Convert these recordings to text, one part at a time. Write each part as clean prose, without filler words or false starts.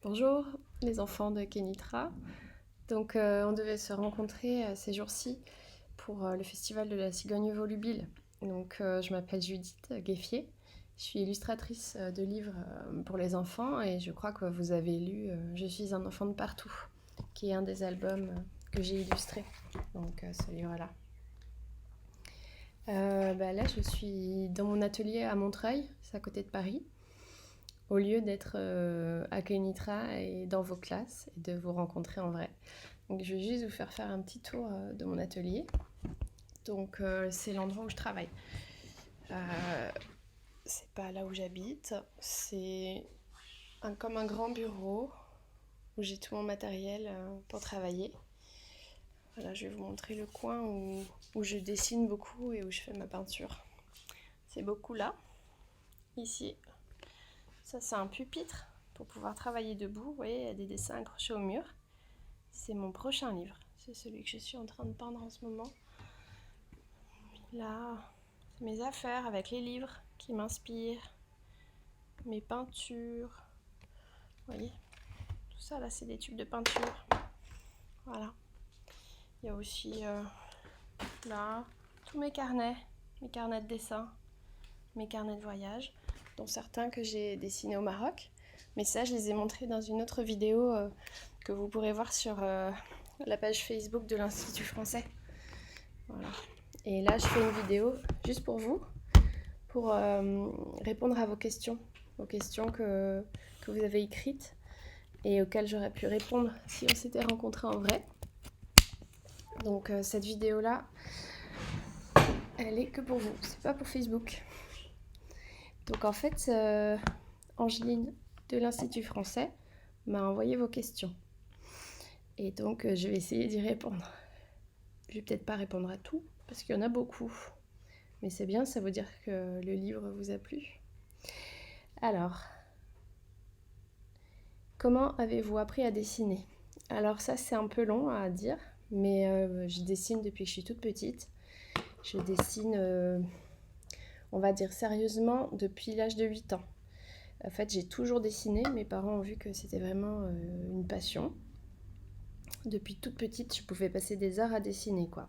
Bonjour les enfants de Kenitra. Donc on devait se rencontrer ces jours-ci pour le festival de la cigogne volubile. Donc je m'appelle Judith Gueffier. Je suis illustratrice de livres pour les enfants et je crois que vous avez lu Je suis un enfant de partout, qui est un des albums que j'ai illustré. Donc ce livre-là. Là je suis dans mon atelier à Montreuil, c'est à côté de Paris. Au lieu d'être à Kenitra et dans vos classes et de vous rencontrer en vrai. Donc je vais juste vous faire un petit tour de mon atelier. Donc c'est l'endroit où je travaille. C'est pas là où j'habite, c'est comme un grand bureau où j'ai tout mon matériel pour travailler. Voilà, je vais vous montrer le coin où je dessine beaucoup et où je fais ma peinture. C'est beaucoup là, ici. Ça c'est un pupitre pour pouvoir travailler debout. Vous voyez, il y a des dessins accrochés au mur. C'est mon prochain livre. C'est celui que je suis en train de peindre en ce moment. Là, c'est mes affaires avec les livres qui m'inspirent, mes peintures. Vous voyez, tout ça là, c'est des tubes de peinture. Voilà. Il y a aussi là tous mes carnets de dessin, mes carnets de voyage, dont certains que j'ai dessinés au Maroc. Mais ça, je les ai montrés dans une autre vidéo que vous pourrez voir sur la page Facebook de l'Institut français. Voilà. Et là, je fais une vidéo juste pour vous, pour répondre à vos questions que vous avez écrites et auxquelles j'aurais pu répondre si on s'était rencontrés en vrai. Donc cette vidéo-là, elle est que pour vous, c'est pas pour Facebook. Donc en fait, Angeline de l'Institut français m'a envoyé vos questions. Et donc je vais essayer d'y répondre. Je vais peut-être pas répondre à tout, parce qu'il y en a beaucoup. Mais c'est bien, ça veut dire que le livre vous a plu. Alors, comment avez-vous appris à dessiner? Alors ça, c'est un peu long à dire, mais je dessine depuis que je suis toute petite. Je dessine, on va dire sérieusement, depuis l'âge de 8 ans. En fait, j'ai toujours dessiné. Mes parents ont vu que c'était vraiment une passion. Depuis toute petite, je pouvais passer des heures à dessiner, quoi.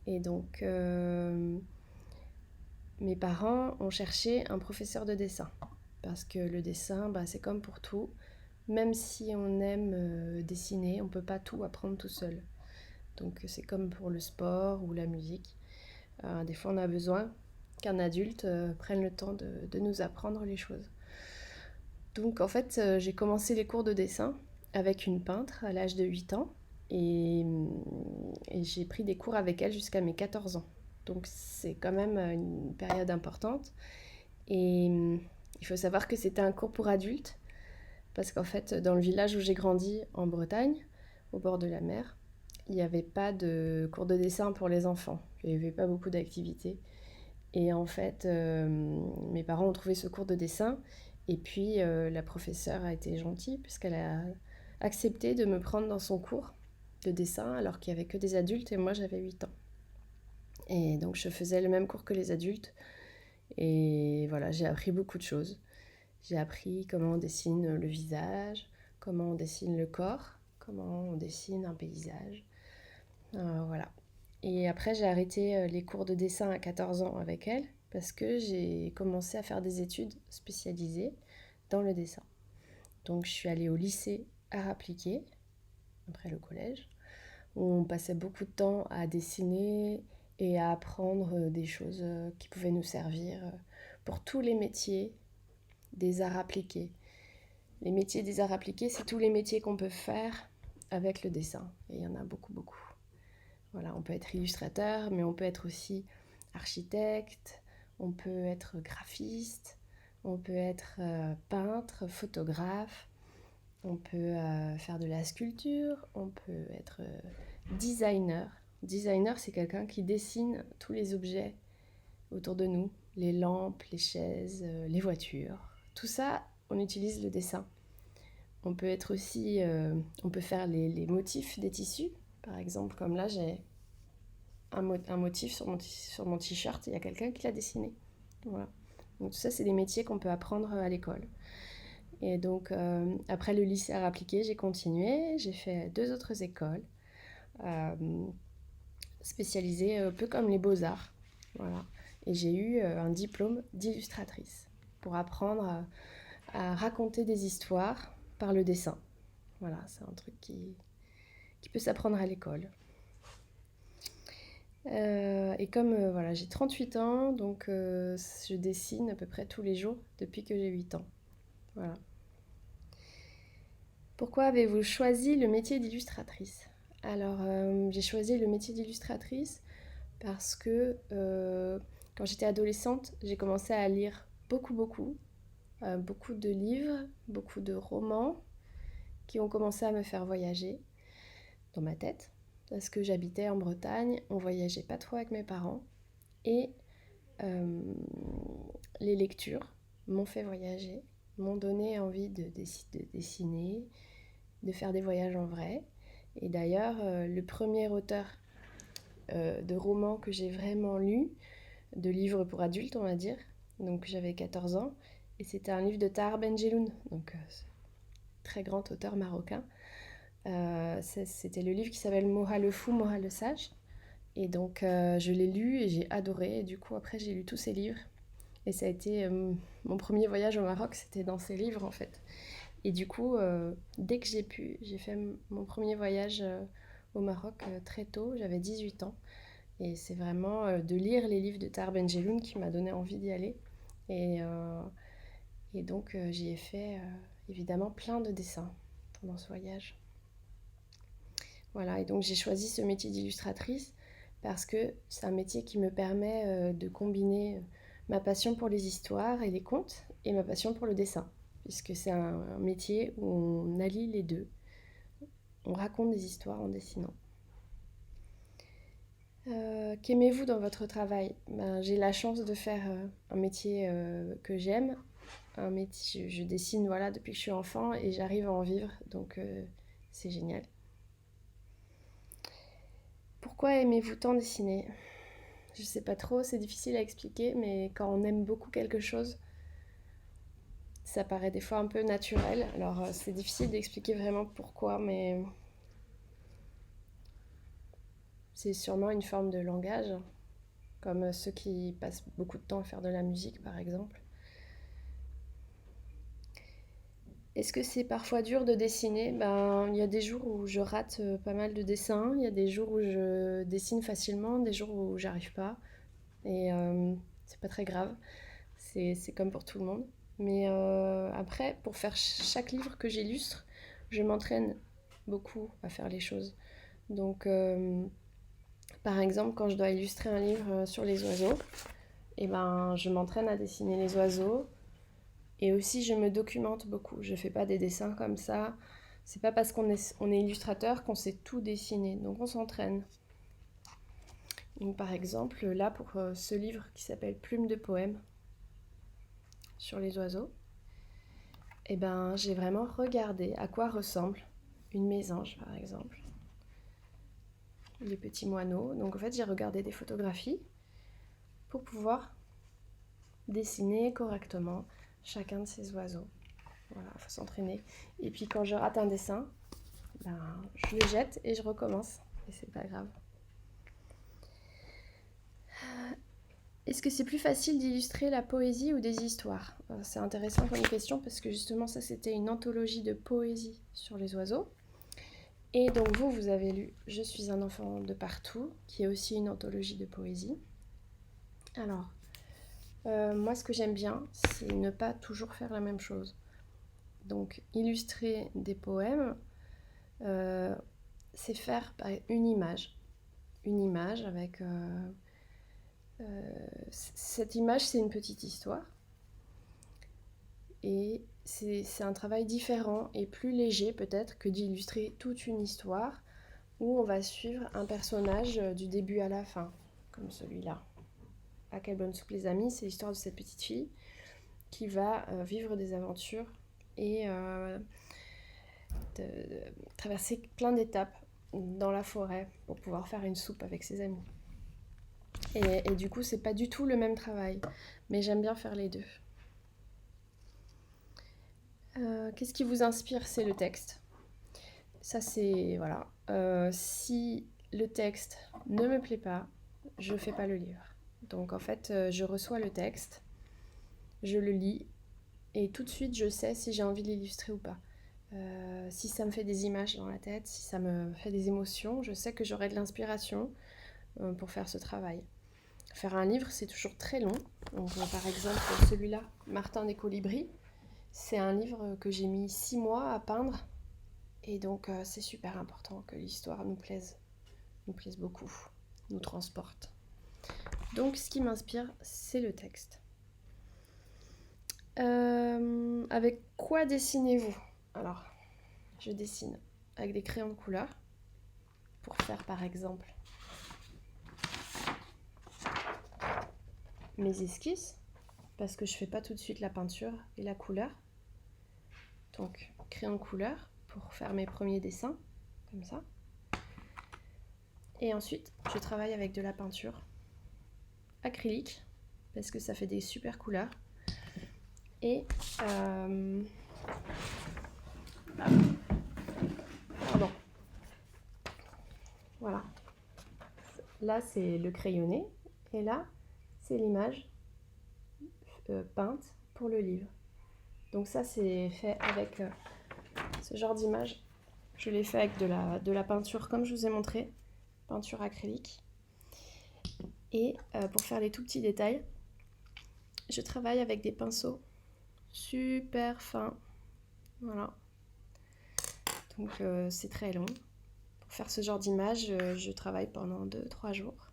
Et donc, mes parents ont cherché un professeur de dessin. Parce que le dessin, c'est comme pour tout. Même si on aime dessiner, on ne peut pas tout apprendre tout seul. Donc c'est comme pour le sport ou la musique. Des fois, on a besoin qu'un adulte prenne le temps de nous apprendre les choses. Donc en fait, j'ai commencé les cours de dessin avec une peintre à l'âge de 8 ans. Et j'ai pris des cours avec elle jusqu'à mes 14 ans. Donc c'est quand même une période importante. Et il faut savoir que c'était un cours pour adultes. Parce qu'en fait, dans le village où j'ai grandi, en Bretagne, au bord de la mer, il n'y avait pas de cours de dessin pour les enfants. Il n'y avait pas beaucoup d'activités. Et en fait, mes parents ont trouvé ce cours de dessin. Et puis, la professeure a été gentille puisqu'elle a accepté de me prendre dans son cours de dessin alors qu'il n'y avait que des adultes et moi j'avais 8 ans. Et donc, je faisais le même cours que les adultes. Et voilà, j'ai appris beaucoup de choses. J'ai appris comment on dessine le visage, comment on dessine le corps, comment on dessine un paysage. Voilà. Et après, j'ai arrêté les cours de dessin à 14 ans avec elle parce que j'ai commencé à faire des études spécialisées dans le dessin. Donc, je suis allée au lycée Arts appliqués, après le collège, où on passait beaucoup de temps à dessiner et à apprendre des choses qui pouvaient nous servir pour tous les métiers des arts appliqués. Les métiers des arts appliqués, c'est tous les métiers qu'on peut faire avec le dessin. Et il y en a beaucoup, beaucoup. Voilà, on peut être illustrateur, mais on peut être aussi architecte, on peut être graphiste, on peut être peintre, photographe, on peut faire de la sculpture, on peut être designer. Designer, c'est quelqu'un qui dessine tous les objets autour de nous, les lampes, les chaises, les voitures. Tout ça, on utilise le dessin. On peut être aussi, on peut faire les motifs des tissus. Par exemple, comme là, j'ai un motif sur mon t-shirt, il y a quelqu'un qui l'a dessiné. Voilà. Donc tout ça, c'est des métiers qu'on peut apprendre à l'école. Et donc, après le lycée art appliqué, j'ai continué. J'ai fait 2 autres écoles euh, spécialisées un peu comme les beaux-arts. Voilà. Et j'ai eu un diplôme d'illustratrice pour apprendre à raconter des histoires par le dessin. Voilà, c'est un truc qui peut s'apprendre à l'école. Et comme voilà, j'ai 38 ans, donc je dessine à peu près tous les jours depuis que j'ai 8 ans. Voilà. Pourquoi avez-vous choisi le métier d'illustratrice? Alors, j'ai choisi le métier d'illustratrice parce que quand j'étais adolescente, j'ai commencé à lire beaucoup de livres, beaucoup de romans qui ont commencé à me faire voyager dans ma tête. Parce que j'habitais en Bretagne, on voyageait pas trop avec mes parents. Et euh, les lectures m'ont fait voyager, m'ont donné envie de dessiner, de faire des voyages en vrai. Et d'ailleurs, le premier auteur de romans que j'ai vraiment lu, de livres pour adultes, on va dire, donc j'avais 14 ans, et c'était un livre de Tahar Ben Jelloun, donc très grand auteur marocain. C'était le livre qui s'appelle Moha le fou, Moha le sage. Et donc je l'ai lu et j'ai adoré. Et du coup après j'ai lu tous ces livres. Et ça a été mon premier voyage au Maroc, c'était dans ces livres en fait. Et du coup, dès que j'ai pu, j'ai fait mon premier voyage au Maroc très tôt, j'avais 18 ans. Et c'est vraiment de lire les livres de Tahar Ben Jelloun qui m'a donné envie d'y aller. Et, euh, et donc j'y ai fait évidemment plein de dessins pendant ce voyage. Voilà, et donc j'ai choisi ce métier d'illustratrice parce que c'est un métier qui me permet de combiner ma passion pour les histoires et les contes et ma passion pour le dessin, puisque c'est un métier où on allie les deux. On raconte des histoires en dessinant. Qu'aimez-vous dans votre travail? J'ai la chance de faire un métier que j'aime. Un métier, je dessine voilà, depuis que je suis enfant et j'arrive à en vivre, donc c'est génial. Pourquoi aimez-vous tant dessiner? Je sais pas trop, c'est difficile à expliquer, mais quand on aime beaucoup quelque chose, ça paraît des fois un peu naturel. Alors c'est difficile d'expliquer vraiment pourquoi, mais c'est sûrement une forme de langage, comme ceux qui passent beaucoup de temps à faire de la musique par exemple. Est-ce que c'est parfois dur de dessiner? Il y a des jours où je rate pas mal de dessins, il y a des jours où je dessine facilement, des jours où j'arrive pas. Et c'est pas très grave, c'est comme pour tout le monde. Mais après, pour faire chaque livre que j'illustre, je m'entraîne beaucoup à faire les choses. Donc, par exemple, quand je dois illustrer un livre sur les oiseaux, et ben, je m'entraîne à dessiner les oiseaux. Et aussi, je me documente beaucoup. Je fais pas des dessins comme ça. C'est pas parce on est illustrateur qu'on sait tout dessiner. Donc, on s'entraîne. Donc, par exemple, là, pour ce livre qui s'appelle Plume de poème sur les oiseaux, et ben, j'ai vraiment regardé à quoi ressemble une mésange, par exemple, les petits moineaux. Donc, en fait, j'ai regardé des photographies pour pouvoir dessiner correctement chacun de ces oiseaux. Voilà, il faut s'entraîner. Et puis, quand je rate un dessin, ben, je le jette et je recommence. Et c'est pas grave. Est-ce que c'est plus facile d'illustrer la poésie ou des histoires? C'est intéressant comme question parce que justement ça c'était une anthologie de poésie sur les oiseaux. Et donc vous avez lu Je suis un enfant de partout, qui est aussi une anthologie de poésie. Alors, moi ce que j'aime bien, c'est ne pas toujours faire la même chose. Donc illustrer des poèmes, c'est faire une image. Une image avec... cette image, c'est une petite histoire. Et c'est un travail différent et plus léger peut-être que d'illustrer toute une histoire où on va suivre un personnage du début à la fin, comme celui-là. À quelle bonne soupe les amis, c'est l'histoire de cette petite fille qui va vivre des aventures et de traverser plein d'étapes dans la forêt pour pouvoir faire une soupe avec ses amis. Et du coup, c'est pas du tout le même travail, mais j'aime bien faire les deux. Qu'est-ce qui vous inspire? C'est le texte. Ça, c'est... Voilà. Si le texte ne me plaît pas, je ne fais pas le livre. Donc, en fait, je reçois le texte, je le lis, et tout de suite, je sais si j'ai envie de l'illustrer ou pas. Si ça me fait des images dans la tête, si ça me fait des émotions, je sais que j'aurai de l'inspiration pour faire ce travail. Faire un livre, c'est toujours très long. Donc, par exemple, celui-là, Martin des Colibris, c'est un livre que j'ai mis 6 mois à peindre. Et donc, c'est super important que l'histoire nous plaise beaucoup, nous transporte. Donc, ce qui m'inspire, c'est le texte. Avec quoi dessinez-vous? Alors, je dessine avec des crayons de couleur pour faire, par exemple, mes esquisses, parce que je fais pas tout de suite la peinture et la couleur. Donc, crayon de couleur pour faire mes premiers dessins, comme ça. Et ensuite, je travaille avec de la peinture acrylique, parce que ça fait des super couleurs. Et pardon. Voilà. Là, c'est le crayonné. Et là, c'est l'image peinte pour le livre. Donc ça, c'est fait avec ce genre d'image. Je l'ai fait avec de la peinture, comme je vous ai montré, peinture acrylique. Et pour faire les tout petits détails, je travaille avec des pinceaux super fins. Voilà. Donc c'est très long. Pour faire ce genre d'image, je travaille pendant 2-3 jours.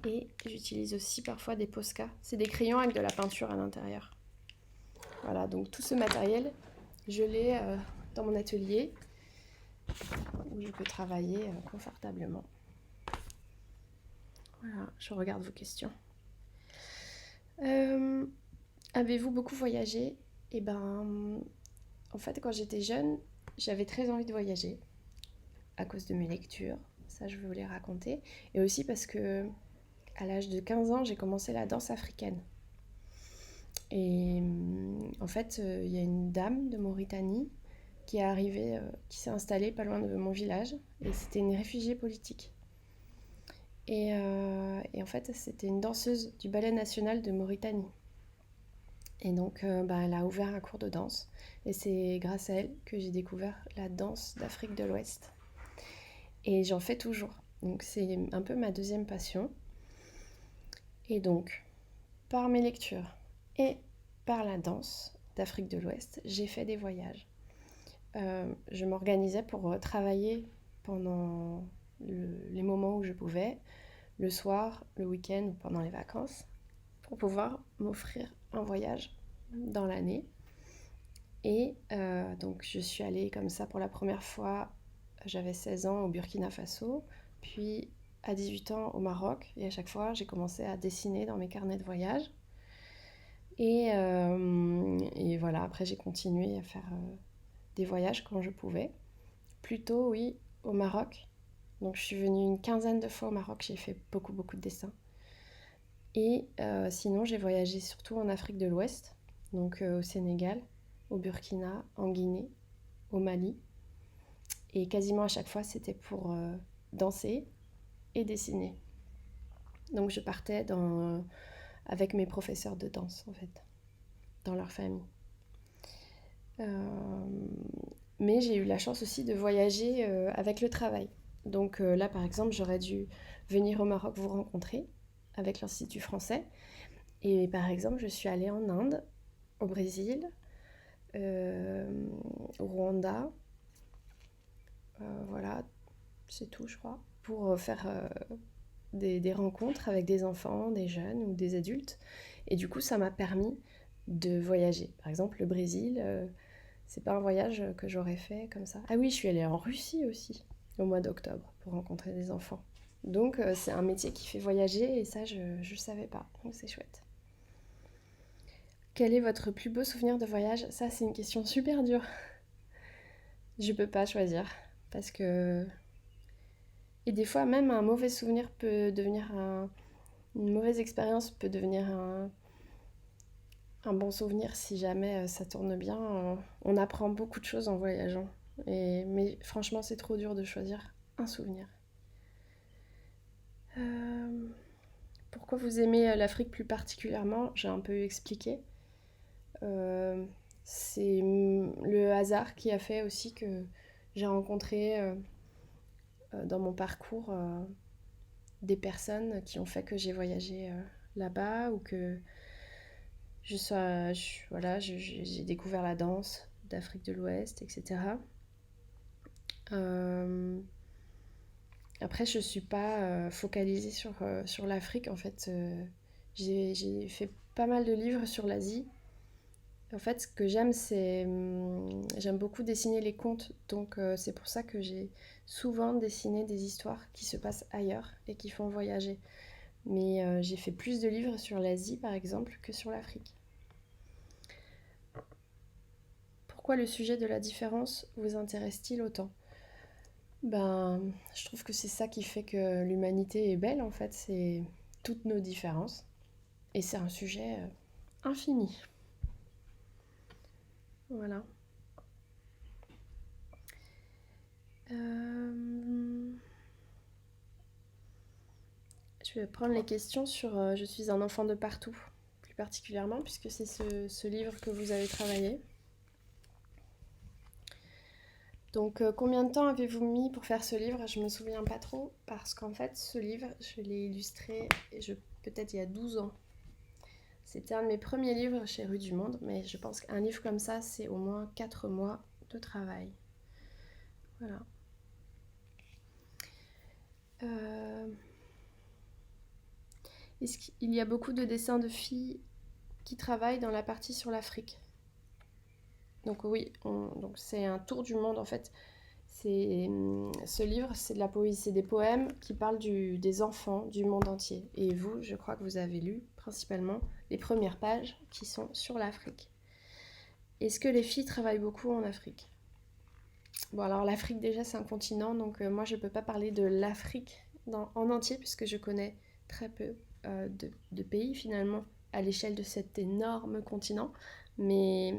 Et j'utilise aussi parfois des Posca. C'est des crayons avec de la peinture à l'intérieur. Voilà, donc tout ce matériel, je l'ai dans mon atelier où je peux travailler confortablement. Voilà, je regarde vos questions. Avez-vous beaucoup voyagé? Eh ben, en fait, quand j'étais jeune, j'avais très envie de voyager à cause de mes lectures. Ça, je vais vous les raconter. Et aussi parce que à l'âge de 15 ans, j'ai commencé la danse africaine. Et en fait, il y a une dame de Mauritanie qui est arrivée, qui s'est installée pas loin de mon village. Et c'était une réfugiée politique. Et en fait, c'était une danseuse du ballet national de Mauritanie. Et donc, elle a ouvert un cours de danse. Et c'est grâce à elle que j'ai découvert la danse d'Afrique de l'Ouest. Et j'en fais toujours. Donc, c'est un peu ma deuxième passion. Et donc, par mes lectures et par la danse d'Afrique de l'Ouest, j'ai fait des voyages. Je m'organisais pour travailler pendant les moments où je pouvais, le soir, le week-end ou pendant les vacances, pour pouvoir m'offrir un voyage dans l'année. Et donc je suis allée comme ça pour la première fois, j'avais 16 ans au Burkina Faso, puis à 18 ans au Maroc, et à chaque fois j'ai commencé à dessiner dans mes carnets de voyage. Et voilà, après j'ai continué à faire des voyages quand je pouvais. Plutôt, oui, au Maroc. Donc je suis venue une quinzaine de fois au Maroc, j'ai fait beaucoup de dessins. Et sinon j'ai voyagé surtout en Afrique de l'Ouest, donc au Sénégal, au Burkina, en Guinée, au Mali. Et quasiment à chaque fois c'était pour danser et dessiner. Donc je partais avec mes professeurs de danse en fait, dans leur famille. Mais j'ai eu la chance aussi de voyager avec le travail. Donc là, par exemple, j'aurais dû venir au Maroc vous rencontrer avec l'Institut français. Et par exemple, je suis allée en Inde, au Brésil, au Rwanda. Voilà, c'est tout, je crois. Pour faire des rencontres avec des enfants, des jeunes ou des adultes. Et du coup, ça m'a permis de voyager. Par exemple, le Brésil... c'est pas un voyage que j'aurais fait comme ça. Ah oui, je suis allée en Russie aussi, au mois d'octobre, pour rencontrer des enfants. Donc c'est un métier qui fait voyager et ça, je ne savais pas. Donc c'est chouette. Quel est votre plus beau souvenir de voyage? Ça, c'est une question super dure. Je peux pas choisir. Parce que... Et des fois, même un mauvais souvenir peut devenir une mauvaise expérience peut devenir un bon souvenir si jamais ça tourne bien. On apprend beaucoup de choses en voyageant. Mais franchement, c'est trop dur de choisir un souvenir. Euh, Pourquoi vous aimez l'Afrique plus particulièrement? J'ai un peu expliqué. Euh, c'est le hasard qui a fait aussi que j'ai rencontré dans mon parcours des personnes qui ont fait que j'ai voyagé là-bas ou que voilà, j'ai découvert la danse d'Afrique de l'Ouest, etc. Euh, Après, je ne suis pas focalisée sur l'Afrique. En fait, j'ai fait pas mal de livres sur l'Asie. En fait, ce que j'aime, j'aime beaucoup dessiner les contes. Donc, c'est pour ça que j'ai souvent dessiné des histoires qui se passent ailleurs et qui font voyager. Mais j'ai fait plus de livres sur l'Asie, par exemple, que sur l'Afrique. Pourquoi le sujet de la différence vous intéresse-t-il autant? Ben, je trouve que c'est ça qui fait que l'humanité est belle, en fait, c'est toutes nos différences. Et c'est un sujet infini. Voilà. Euh, Je vais prendre les questions sur Je suis un enfant de partout, plus particulièrement, puisque c'est ce livre que vous avez travaillé. Donc, combien de temps avez-vous mis pour faire ce livre? Je me souviens pas trop, parce qu'en fait, ce livre, je l'ai illustré peut-être il y a 12 ans. C'était un de mes premiers livres chez Rue du Monde, mais je pense qu'un livre comme ça, c'est au moins 4 mois de travail. Voilà. Euh, Est-ce qu'il y a beaucoup de dessins de filles qui travaillent dans la partie sur l'Afrique? Donc oui, donc c'est un tour du monde en fait. Ce livre, c'est de la poésie, c'est des poèmes qui parlent des enfants du monde entier. Et vous, je crois que vous avez lu principalement les premières pages qui sont sur l'Afrique. Est-ce que les filles travaillent beaucoup en Afrique? Bon, alors l'Afrique déjà c'est un continent, donc moi je peux pas parler de l'Afrique en entier puisque je connais très peu de pays finalement à l'échelle de cet énorme continent. Mais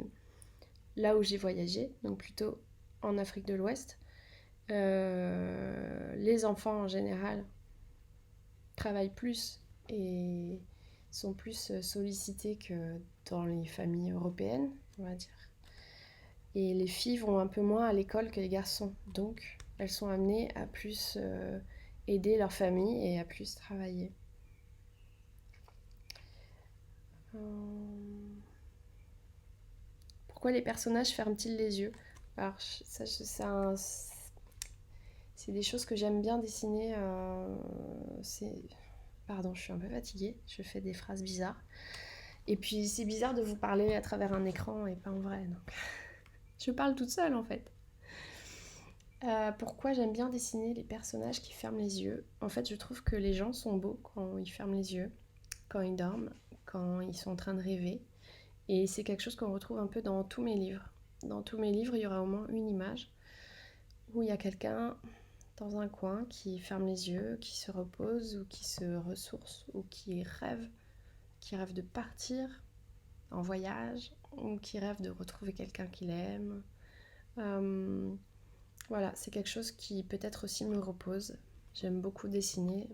là où j'ai voyagé, donc plutôt en Afrique de l'Ouest, les enfants en général travaillent plus et sont plus sollicités que dans les familles européennes, on va dire. Et les filles vont un peu moins à l'école que les garçons. Donc, elles sont amenées à plus aider leur famille et à plus travailler. Euh, Pourquoi les personnages ferment-ils les yeux? Alors, ça, c'est des choses que j'aime bien dessiner. Pardon, je suis un peu fatiguée. Je fais des phrases bizarres. Et puis, c'est bizarre de vous parler à travers un écran et pas en vrai. Donc, je parle toute seule en fait. Pourquoi j'aime bien dessiner les personnages qui ferment les yeux? En fait, je trouve que les gens sont beaux quand ils ferment les yeux, quand ils dorment, quand ils sont en train de rêver. Et c'est quelque chose qu'on retrouve un peu dans tous mes livres. Dans tous mes livres, il y aura au moins une image où il y a quelqu'un dans un coin qui ferme les yeux, qui se repose ou qui se ressource ou qui rêve de partir en voyage ou qui rêve de retrouver quelqu'un qu'il aime. Euh, Voilà, c'est quelque chose qui peut-être aussi me repose. J'aime beaucoup dessiner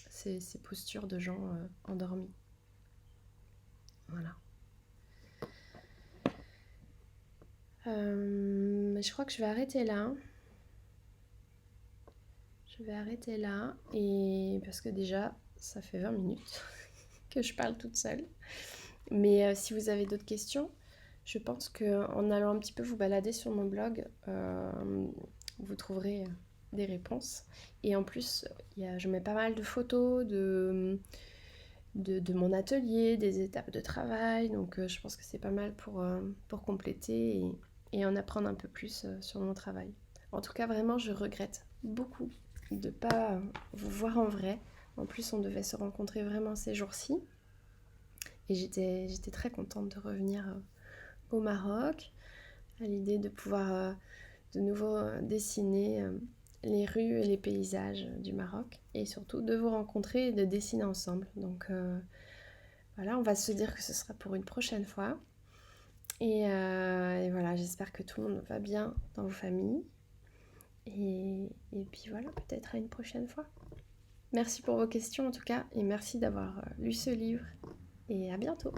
ces postures de gens endormis. Voilà. Je crois que je vais arrêter là. Je vais arrêter là. Et parce que déjà, ça fait 20 minutes que je parle toute seule. Mais si vous avez d'autres questions, je pense qu'en allant un petit peu vous balader sur mon blog, vous trouverez des réponses. Et en plus, je mets pas mal de photos de mon atelier, des étapes de travail. Donc je pense que c'est pas mal pour compléter et en apprendre un peu plus sur mon travail. En tout cas, vraiment, je regrette beaucoup de ne pas vous voir en vrai. En plus, on devait se rencontrer vraiment ces jours-ci. Et j'étais très contente de revenir au Maroc, à l'idée de pouvoir de nouveau dessiner les rues et les paysages du Maroc et surtout de vous rencontrer et de dessiner ensemble. Donc voilà, on va se dire que ce sera pour une prochaine fois. Et voilà, j'espère que tout le monde va bien dans vos familles. Et puis voilà, peut-être à une prochaine fois. Merci pour vos questions en tout cas, et merci d'avoir lu ce livre. Et à bientôt.